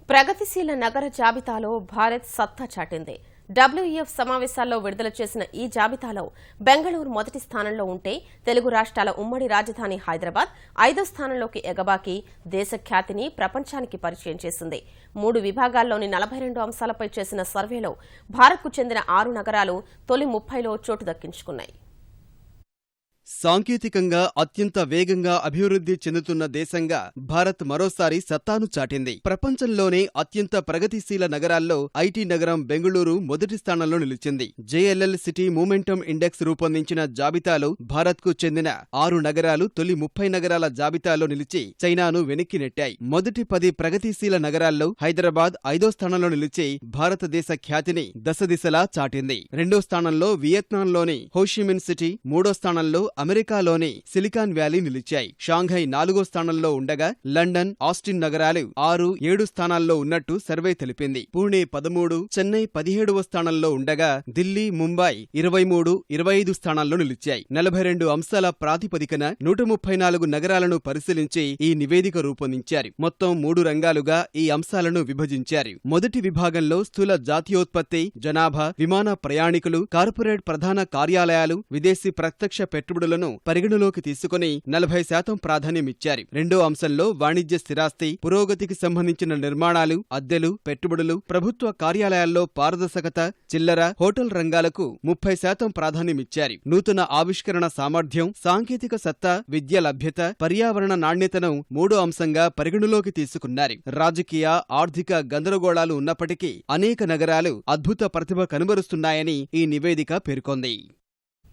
ప్రగతిశీల నగర జాబితాలో భారత్ సత్తా చాటింది. WEF సమావేశాల్లో విడుదల చేసిన ఈ జాబితాలో బెంగళూరు మొదటి స్థానంలో ఉంటే తెలుగు రాష్ట్రాల ఉమ్మడి రాజధాని హైదరాబాద్ 5వ స్థానంలోకి ఎగబాకి దేశ ఖ్యాతిని ప్రపంచానికి పరిచయం చేసింది. 3 విభాగాల్లోని 42 అంశాలపై చేసిన సర్వేలో భారత్కు చెందిన 6 నగరాలు తొలి 30లో చోటు దక్కించుకున్నాయి. సాంకేతికంగా అత్యంత వేగంగా అభివృద్ధి చెందుతున్న దేశంగా భారత్ మరోసారి సత్తాను చాటింది. ప్రపంచంలోనే అత్యంత ప్రగతిశీల నగరాల్లో ఐటీ నగరం బెంగళూరు మొదటి స్థానంలో నిలిచింది. JLL సిటీ మూమెంటమ్ ఇండెక్స్ రూపొందించిన జాబితాలో భారత్కు చెందిన 6 నగరాలు తొలి 30 నగరాల జాబితాలో నిలిచి చైనాను వెనక్కి నెట్టాయి. మొదటి 10 ప్రగతిశీల నగరాల్లో హైదరాబాద్ 5వ స్థానంలో నిలిచి భారతదేశ ఖ్యాతిని దశదిశలా చాటింది. 2వ స్థానంలో వియత్నాంలోని హోషిమిన్ సిటీ, 3వ స్థానంలో అమెరికాలోని సిలికాన్ వ్యాలీ నిలిచాయి. షాంఘై 4వ స్థానంలో ఉండగా లండన్, ఆస్టిన్ నగరాలు 6, 7 స్థానాల్లో ఉన్నట్టు సర్వే తెలిపింది. పూణే 13, చెన్నై 17వ స్థానంలో ఉండగా ఢిల్లీ, ముంబై 23, 25 స్థానాల్లో నిలిచాయి. 42 అంశాల ప్రాతిపదికన 134 నగరాలను పరిశీలించి ఈ నివేదిక రూపొందించారు. మొత్తం 3 రంగాలుగా ఈ అంశాలను విభజించారు. మొదటి విభాగంలో స్థూల జాతీయోత్పత్తి, జనాభా, విమాన ప్రయాణికులు, కార్పొరేట్ ప్రధాన కార్యాలయాలు, విదేశీ ప్రత్యక్ష పెట్టుబడులను పరిగణలోకి తీసుకుని 40% ప్రాధాన్యమిచ్చారు. రెండో అంశంలో వాణిజ్య స్థిరాస్తి, పురోగతికి సంబంధించిన నిర్మాణాలు, అద్దెలు, పెట్టుబడులు, ప్రభుత్వ కార్యాలయాల్లో పారదర్శకత, చిల్లర, హోటల్ రంగాలకు 30% ప్రాధాన్యమిచ్చారు. నూతన ఆవిష్కరణ సామర్థ్యం, సాంకేతిక సత్తా, విద్య లభ్యత, పర్యావరణ నాణ్యతను మూడో అంశంగా పరిగణలోకి తీసుకున్నారు. రాజకీయ, ఆర్థిక గందరగోళాలు ఉన్నప్పటికీ అనేక నగరాలు అద్భుత ప్రతిభ కనబరుస్తున్నాయని ఈ నివేదిక పేర్కొంది.